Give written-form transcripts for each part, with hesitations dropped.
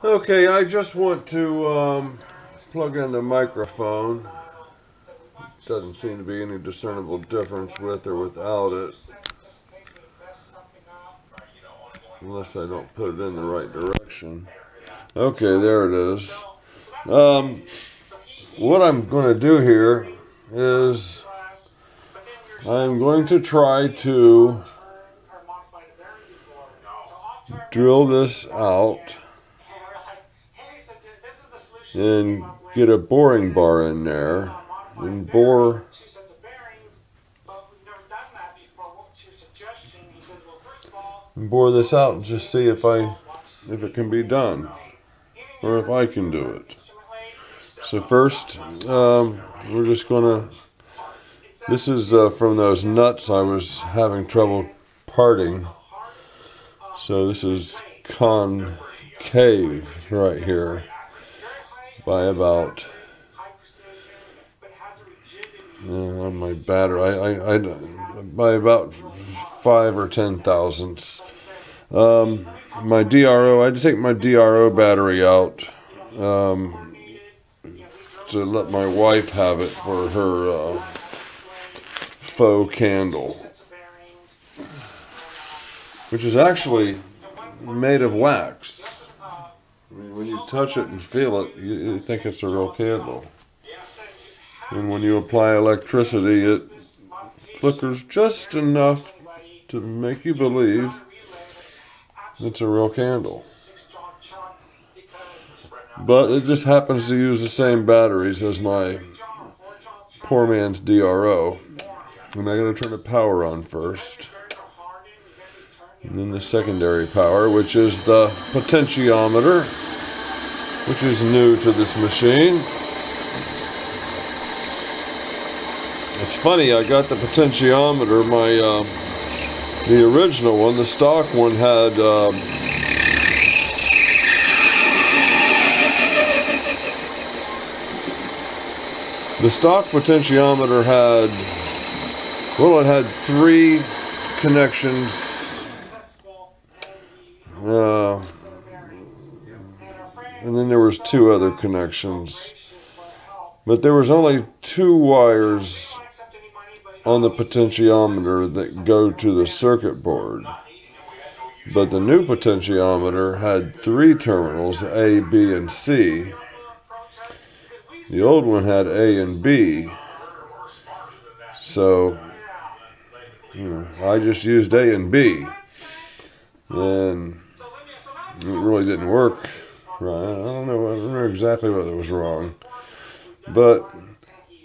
Okay, I just want to plug in the microphone. Doesn't seem to be any discernible difference with or without it. Unless I don't put it in the right direction. Okay, there it is. What I'm going to do here is I'm going to try to drill this out and get a boring bar in there and bore this out and just see if it can be done or if I can do it. So first, we're just gonna. This is from those nuts I was having trouble parting. So this is concave right here by about on my battery. By about 5 or 10 thousandths. My DRO. I had to take my DRO battery out to let my wife have it for her faux candle, which is actually made of wax. I mean, when you touch it and feel it, you think it's a real candle. And when you apply electricity, it flickers just enough to make you believe it's a real candle. But it just happens to use the same batteries as my poor man's DRO. And I gotta turn the power on first. And then the secondary power, which is the potentiometer, which is new to this machine. It's funny, I got the potentiometer, the original one, the stock one had the stock potentiometer had, well, it had 3 connections, and then there was 2 other connections, but there was only 2 wires on the potentiometer that go to the circuit board. But the new potentiometer had 3 terminals, A, B, and C. The old one had A and B. So, I just used A and B. And it really didn't work right. I don't know exactly what was wrong. But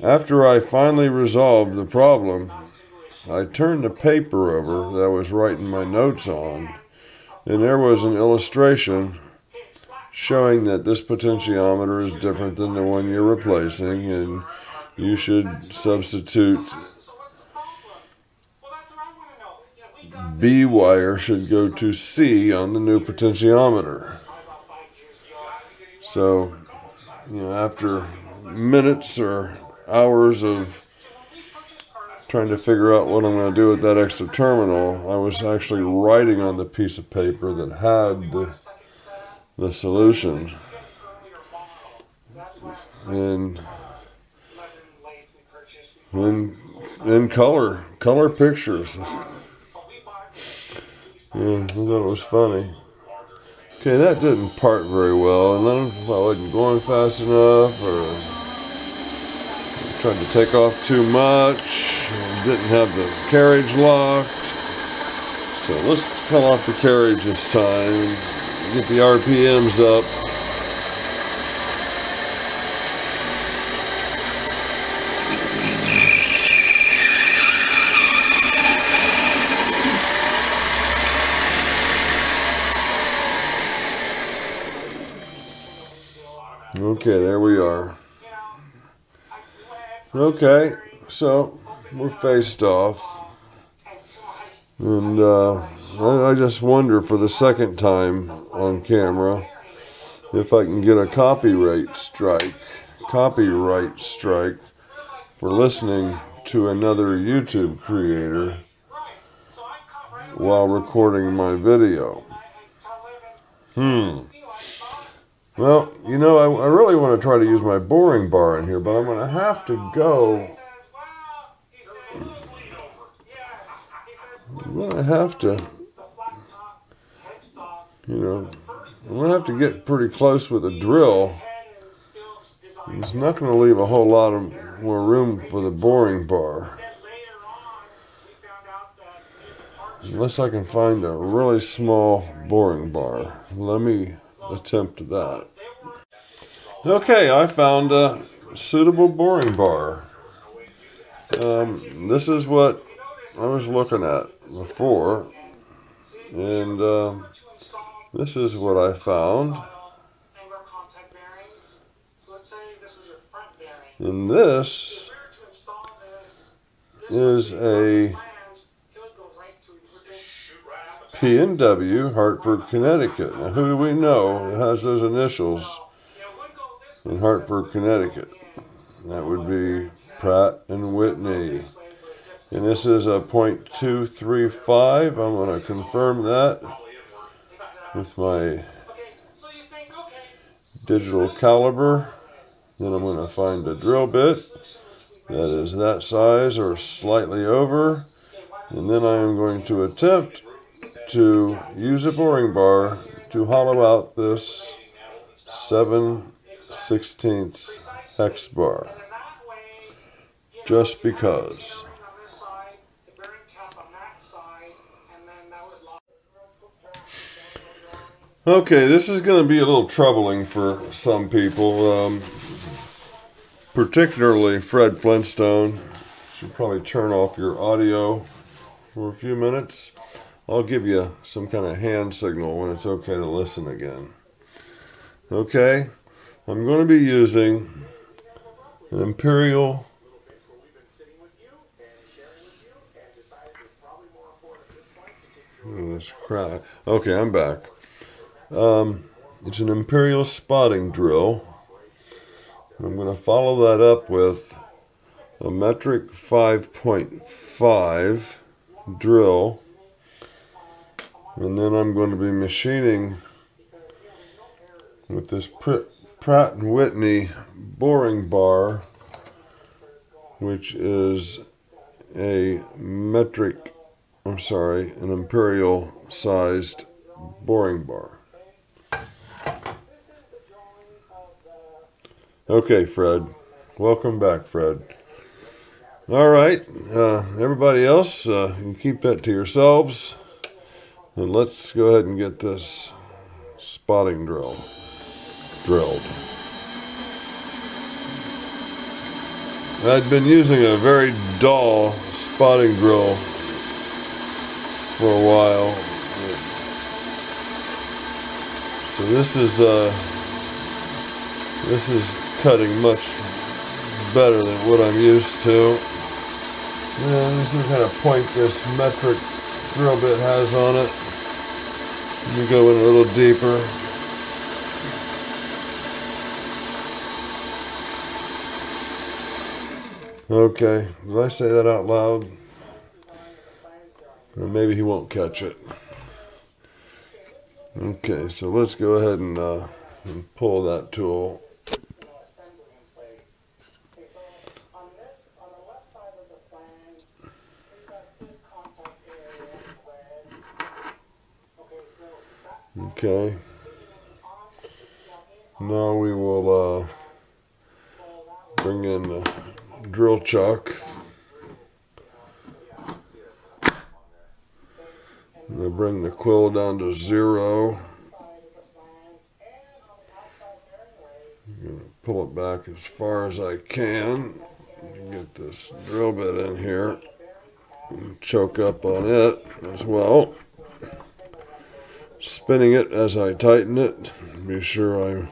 after I finally resolved the problem, I turned the paper over that I was writing my notes on, and there was an illustration showing that this potentiometer is different than the one you're replacing, and you should substitute B wire should go to C on the new potentiometer. So, after minutes or hours of trying to figure out what I'm going to do with that extra terminal, I was actually writing on the piece of paper that had the solution and in color pictures. Yeah, I thought it was funny. Okay, that didn't part very well, and then I wasn't going fast enough, or tried to take off too much, didn't have the carriage locked. So let's cut off the carriage this time, get the RPMs up. Okay, there we are. Okay, so we're faced off, and I just wonder for the second time on camera if I can get a copyright strike for listening to another YouTube creator while recording my video. Well, you know, I really want to try to use my boring bar in here, but I'm going to have to go. I'm going to have to, you know, I'm going to have to get pretty close with the drill. It's not going to leave a whole lot of more room for the boring bar. Unless I can find a really small boring bar. Let me attempt that. Okay, I found a suitable boring bar. This is what I was looking at before. And this is what I found. And this is a P&W, Hartford, Connecticut. Now, who do we know that has those initials in Hartford, Connecticut? That would be Pratt and Whitney. And this is a .235. I'm going to confirm that with my digital caliber. Then I'm going to find a drill bit that is that size or slightly over. And then I am going to attempt to use a boring bar to hollow out this 7/16 hex bar. Just because. Okay, this is going to be a little troubling for some people, particularly Fred Flintstone. Should probably turn off your audio for a few minutes. I'll give you some kind of hand signal when it's okay to listen again. Okay, I'm going to be using an Imperial this crack. Okay, I'm back. It's an Imperial spotting drill. I'm going to follow that up with a metric 5.5 drill. And then I'm going to be machining with this Pratt and Whitney boring bar, which is an Imperial sized boring bar. Okay, Fred. Welcome back, Fred. All right, everybody else, you can keep that to yourselves. And let's go ahead and get this spotting drill drilled. I'd been using a very dull spotting drill for a while. So this is cutting much better than what I'm used to. And this is the kind of point this metric drill bit has on it. Let me go in a little deeper. Okay, did I say that out loud? Or maybe he won't catch it. Okay, so let's go ahead and pull that tool. Okay. Now we will bring in the drill chuck. I'm going to bring the quill down to 0. I'm going to pull it back as far as I can. Get this drill bit in here and choke up on it as well. Spinning it as I tighten it. Be sure I'm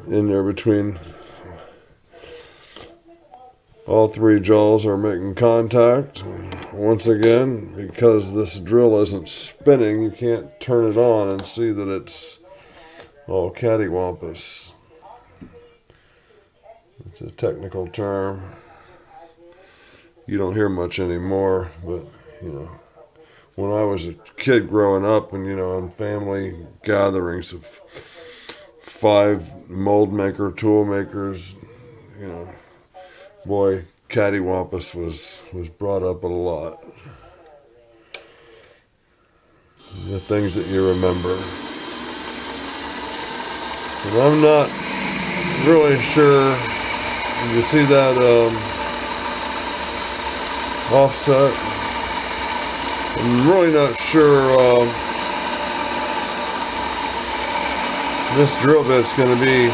in there between all 3 jaws are making contact. Once again, because this drill isn't spinning, you can't turn it on and see that it's all cattywampus. It's a technical term. You don't hear much anymore, but you know, when I was a kid growing up and, you know, in family gatherings of 5 mold maker, tool makers, you know, boy, cattywampus was brought up a lot. The things that you remember. And I'm not really sure. You see that offset? I'm really not sure this drill bit's going to be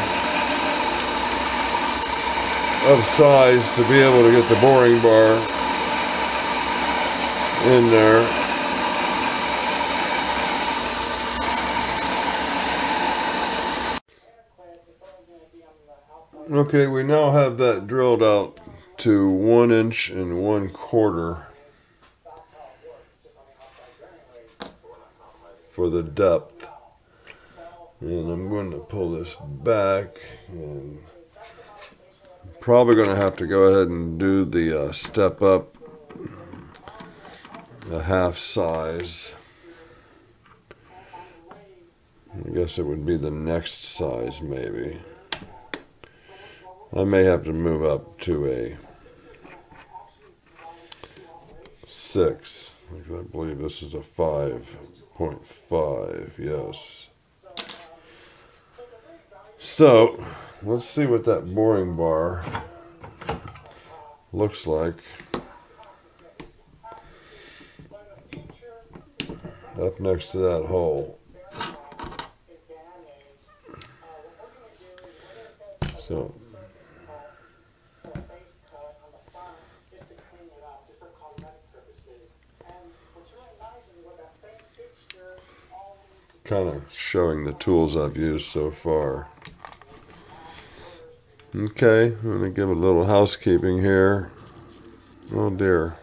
of size to be able to get the boring bar in there. Okay, we now have that drilled out to 1 1/4 inches for the depth. And I'm going to pull this back, and probably going to have to go ahead and do the step up a half size. I guess it would be the next size maybe. I may have to move up to a 6. I believe this is a 5.5, yes. So, let's see what that boring bar looks like up next to that hole. So, kind of showing the tools I've used so far. Okay, I'm going to give a little housekeeping here. Oh dear.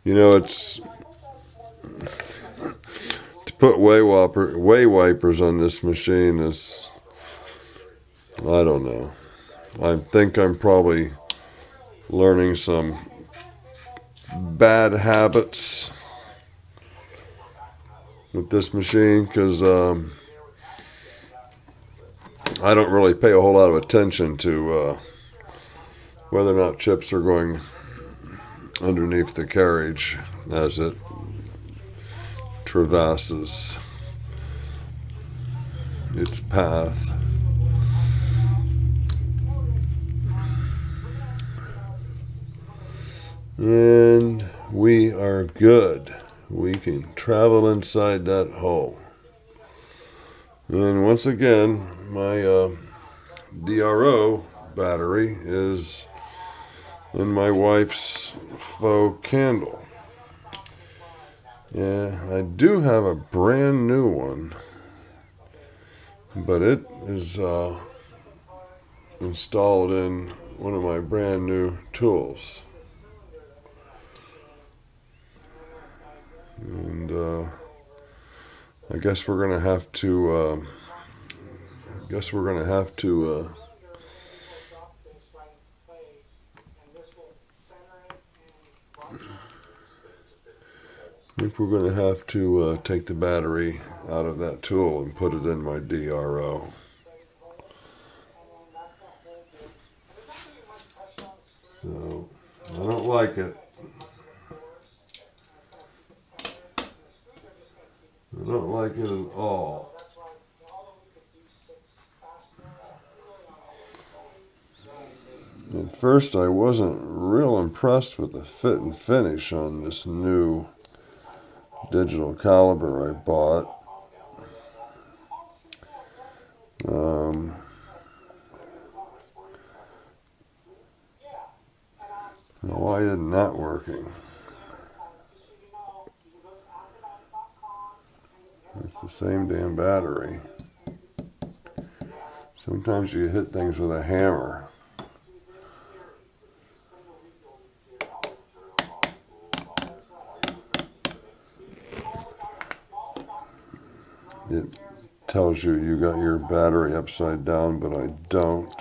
You know, it's to put way wipers on this machine is, I don't know. I think I'm probably learning some bad habits with this machine, because I don't really pay a whole lot of attention to whether or not chips are going underneath the carriage as it traverses its path. And we are good. We can travel inside that hole. And once again, my DRO battery is in my wife's faux candle. Yeah, I do have a brand new one, but it is installed in one of my brand new tools. And I guess we're gonna have to I think we're gonna have to take the battery out of that tool and put it in my DRO. So I don't like it. I don't like it at all. At first I wasn't real impressed with the fit and finish on this new digital caliber I bought. Why isn't that working? It's the same damn battery. Sometimes you hit things with a hammer. It tells you got your battery upside down, but I don't.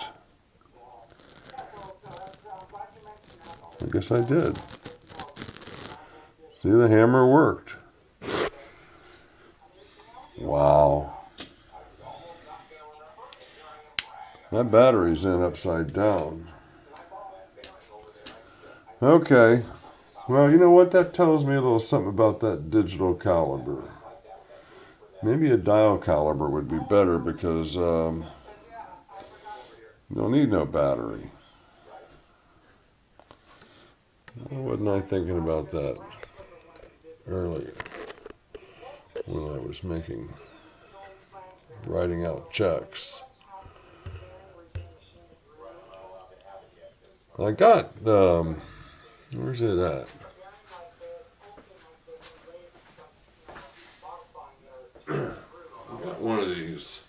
I guess I did. See, the hammer worked. Wow. That battery's in upside down. Okay. Well, you know what? That tells me a little something about that digital caliber. Maybe a dial caliber would be better because you don't need no battery. Why wasn't I thinking about that earlier when I was writing out checks? I got, where's it at? I got one of these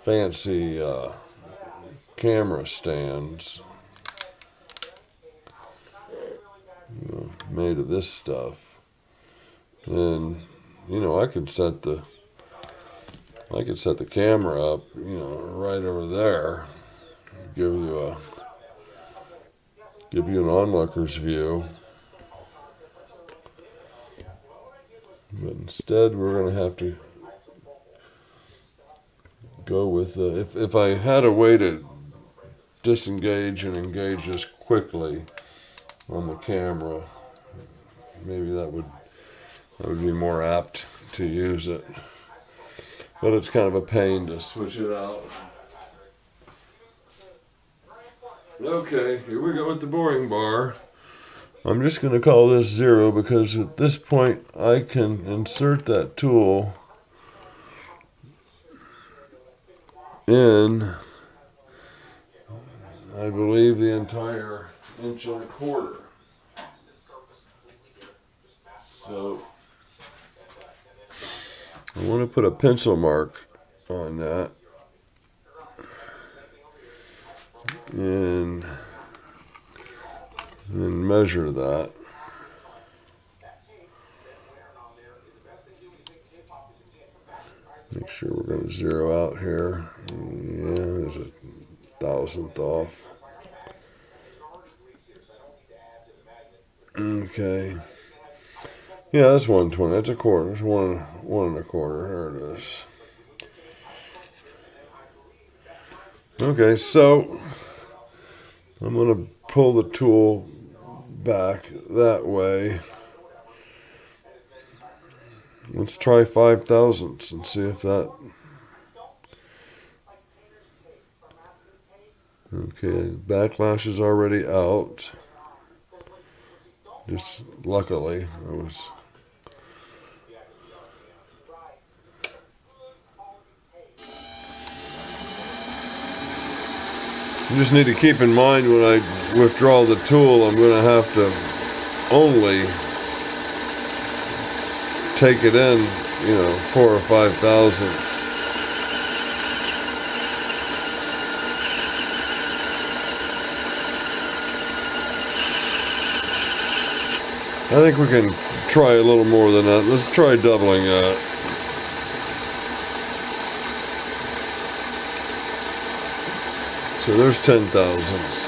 fancy camera stands, made of this stuff, and I could set the camera up, right over there, give you an onlooker's view. But instead, we're going to have to go with, if I had a way to disengage and engage this quickly on the camera, maybe that would be more apt to use it. But it's kind of a pain to switch it out. Okay, here we go with the boring bar. I'm just going to call this 0 because at this point I can insert that tool in, I believe, the entire 1 1/4 inch. So I want to put a pencil mark on that and measure that. Make sure we're going to 0 out here. Yeah, there's a 1,000th off. Okay. Yeah, that's 120. That's a quarter. It's 1 1/4. There it is. Okay, so I'm going to pull the tool back that way. Let's try 5/1000ths and see if that. Okay, backlash is already out. Just luckily, I was. You just need to keep in mind when I withdraw the tool, I'm going to have to only take it in, 4 or 5/1000ths. I think we can try a little more than that. Let's try doubling that. So there's 10/1000ths.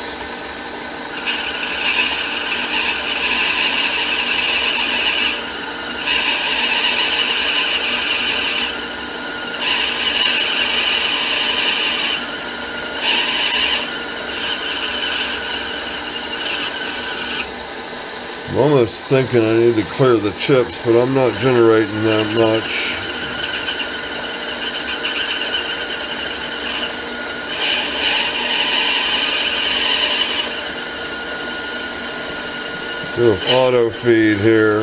I'm almost thinking I need to clear the chips, but I'm not generating that much. Do auto feed here.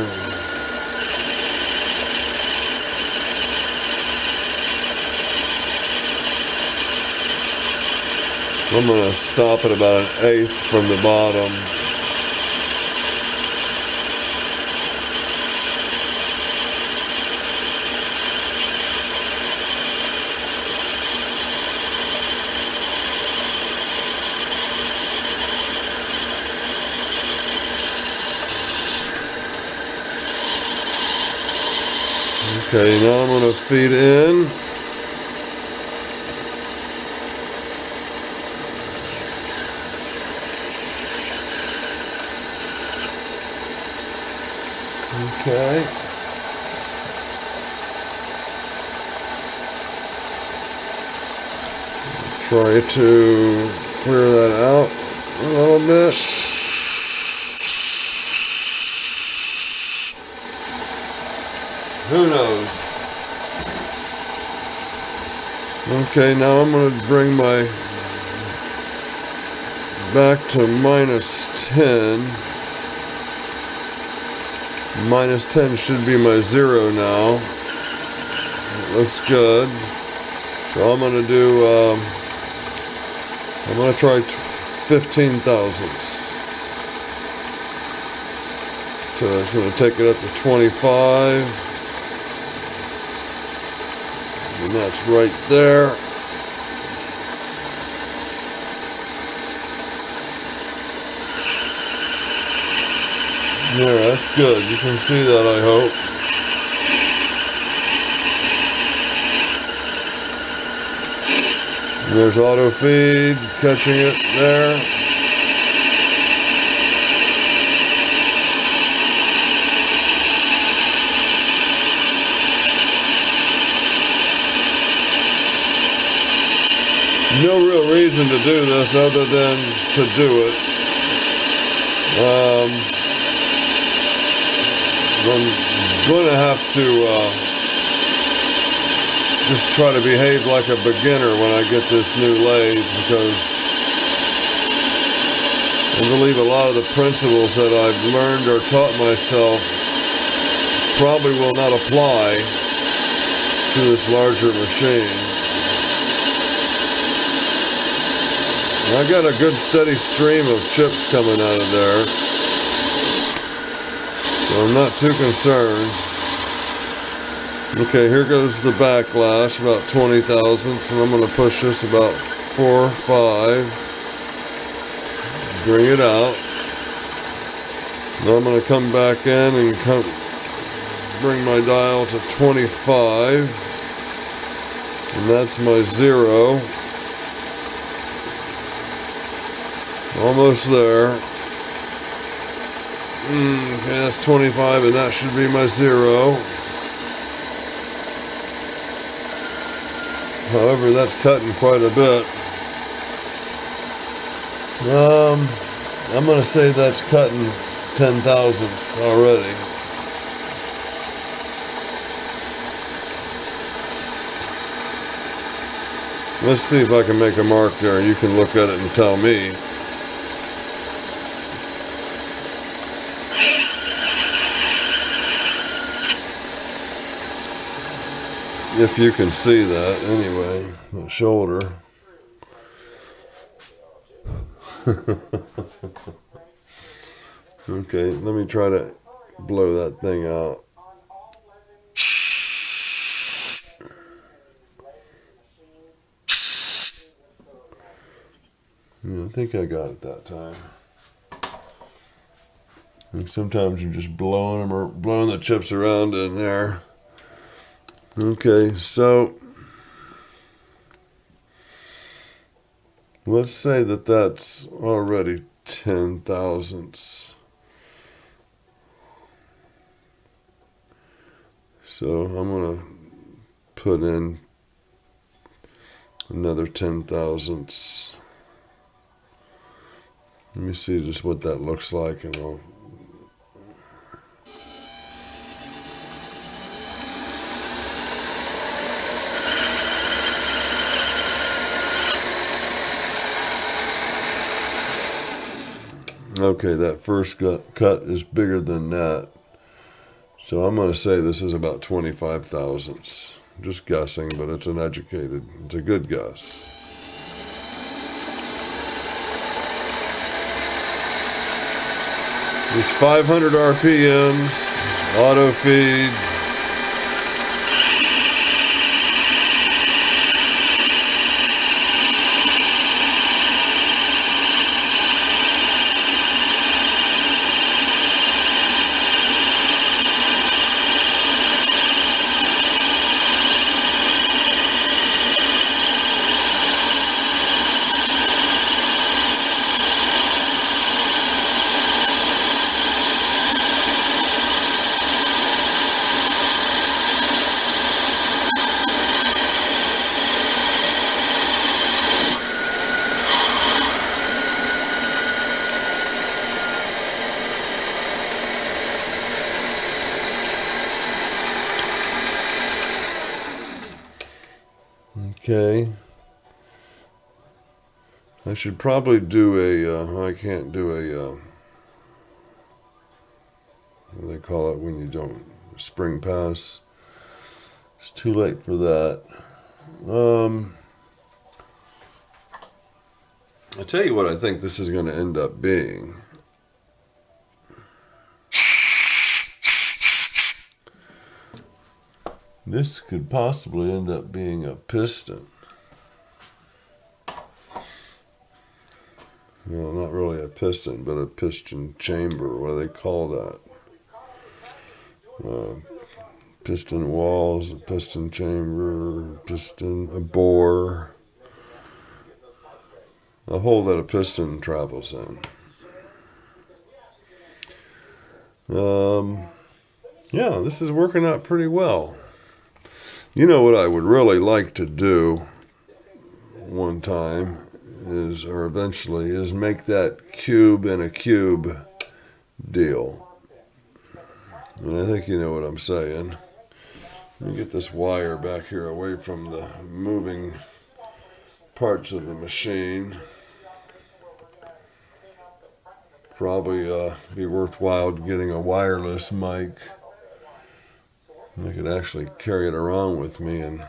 I'm going to stop at about 1/8 from the bottom. Okay, now I'm going to feed in. Okay. try to clear that out a little bit. Who knows? Okay, now I'm going to bring my back to -10. -10 should be my 0 now. Looks good. So I'm going to do, I'm going to try 15 thousandths. So it's going to take it up to 25. And that's right there. Yeah, that's good. You can see that, I hope. And there's auto feed, catching it there. No real reason to do this other than to do it. I'm going to have to just try to behave like a beginner when I get this new lathe, because I believe a lot of the principles that I've learned or taught myself probably will not apply to this larger machine. I got a good steady stream of chips coming out of there, so I'm not too concerned. Okay, here goes the backlash, about 20 thousandths, and I'm going to push this about 4 or 5. Bring it out. Now I'm going to come back in and bring my dial to 25, and that's my 0. Almost there. Okay, that's 25, and that should be my 0. However, that's cutting quite a bit. I'm going to say that's cutting 10 thousandths already. Let's see if I can make a mark there, and you can look at it and tell me. If you can see that, anyway, the shoulder. Okay, let me try to blow that thing out. Yeah, I think I got it that time. And sometimes you're just blowing them or blowing the chips around in there. Okay, so let's say that that's already 10 thousandths. So I'm going to put in another 10 thousandths. Let me see just what that looks like, and I'll okay, that first cut is bigger than that. So I'm going to say this is about 25 thousandths. Just guessing, but it's a good guess. It's 500 RPMs, auto feed. Okay. I should probably do I can't do what do they call it when you don't spring pass? It's too late for that. I'll tell you what I think this is going to end up being. This could possibly end up being a piston. Well, not really a piston, but a piston chamber. What do they call that? Piston walls, a piston chamber, a bore. A hole that a piston travels in. Yeah, this is working out pretty well. You know what I would really like to do one time is, or eventually, is make that cube in a cube deal. And I think you know what I'm saying. Let me get this wire back here away from the moving parts of the machine. Probably be worthwhile getting a wireless mic. I could actually carry it around with me. And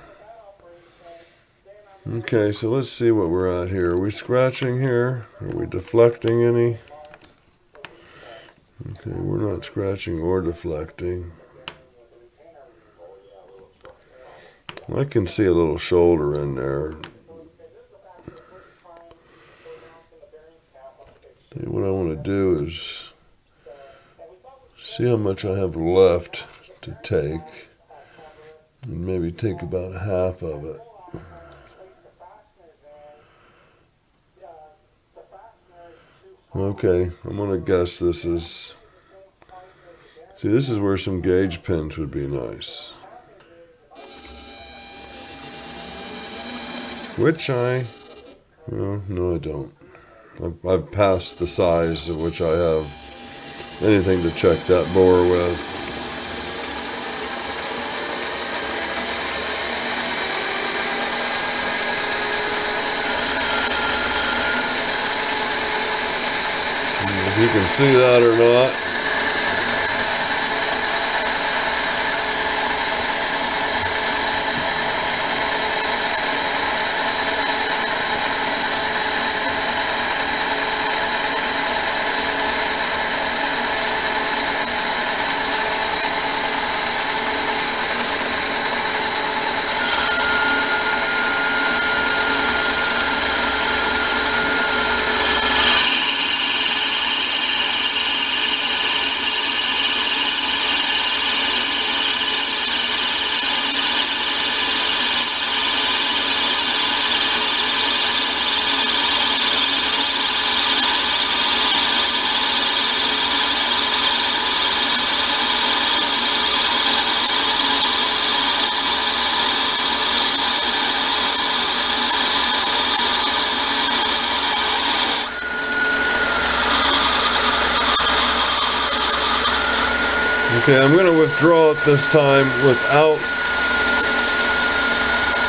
okay, so let's see what we're at here. Are we scratching here? Are we deflecting any? Okay, we're not scratching or deflecting. I can see a little shoulder in there. What I want to do is see how much I have left to take, and maybe take about half of it. Okay, I'm going to guess this is, see, this is where some gauge pins would be nice. Which well, no I don't. I've passed the size at which I have anything to check that bore with. If you can see that or not. Okay, I'm going to withdraw it this time without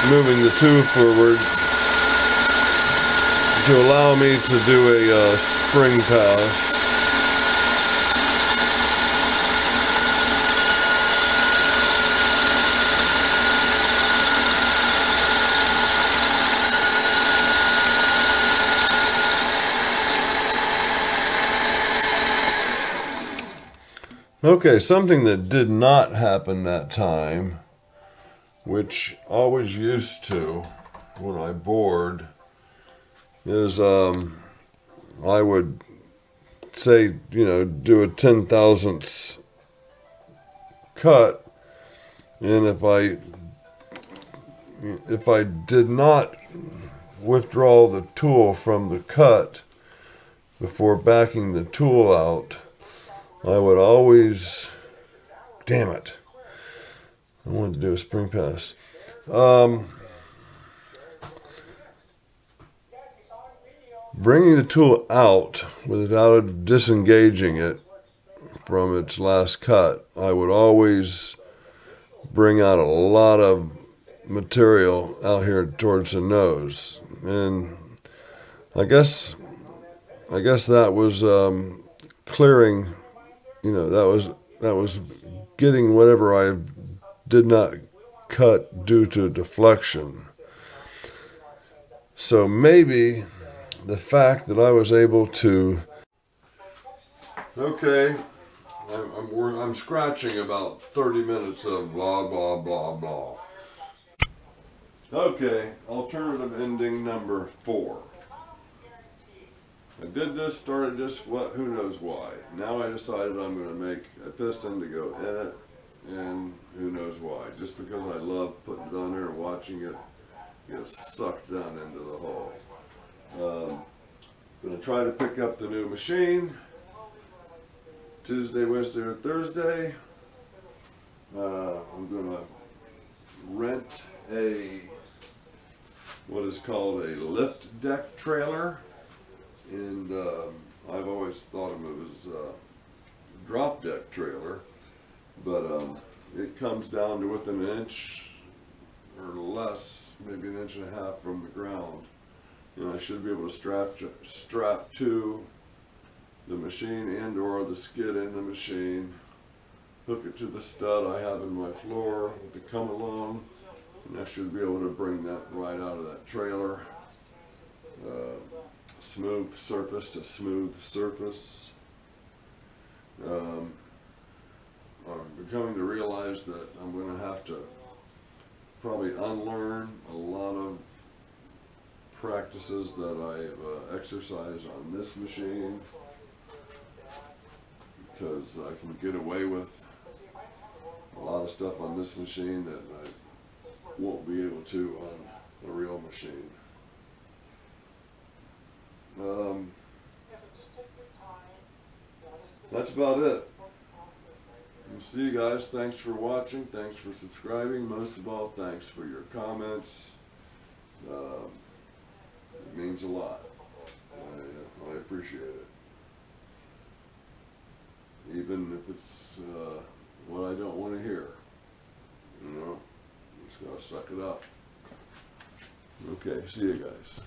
moving the tube forward to allow me to do a spring pass. Okay, something that did not happen that time, which always used to when I bored, is I would say, you know, do a 10,000ths cut, and if I did not withdraw the tool from the cut before backing the tool out, I would always, damn it, I wanted to do a spring pass. Bringing the tool out without disengaging it from its last cut, I would always bring out a lot of material out here towards the nose, and I guess that was clearing. You know, that was getting whatever I did not cut due to deflection. So maybe the fact that I was able to. Okay, I'm scratching about 30 minutes of blah blah blah blah. Okay, alternative ending number 4. I did this, started this, who knows why. Now I decided I'm going to make a piston to go in it, and who knows why. Just because I love putting it on there and watching it get sucked down into the hole. I'm going to try to pick up the new machine Tuesday, Wednesday, or Thursday. I'm going to rent what is called a lift deck trailer. And I've always thought of it as a drop deck trailer, but it comes down to within an inch or less, maybe an inch and a half from the ground. And I should be able to strap to the machine and or the skid in the machine, hook it to the stud I have in my floor with the come along, and I should be able to bring that right out of that trailer. Smooth surface to smooth surface. I'm becoming to realize that I'm going to have to probably unlearn a lot of practices that I've exercised on this machine, because I can get away with a lot of stuff on this machine that I won't be able to on a real machine. That's about it. See you guys. Thanks for watching. Thanks for subscribing. Most of all, thanks for your comments. It means a lot. I appreciate it. Even if it's what I don't want to hear. You know, just gotta suck it up. Okay, see you guys.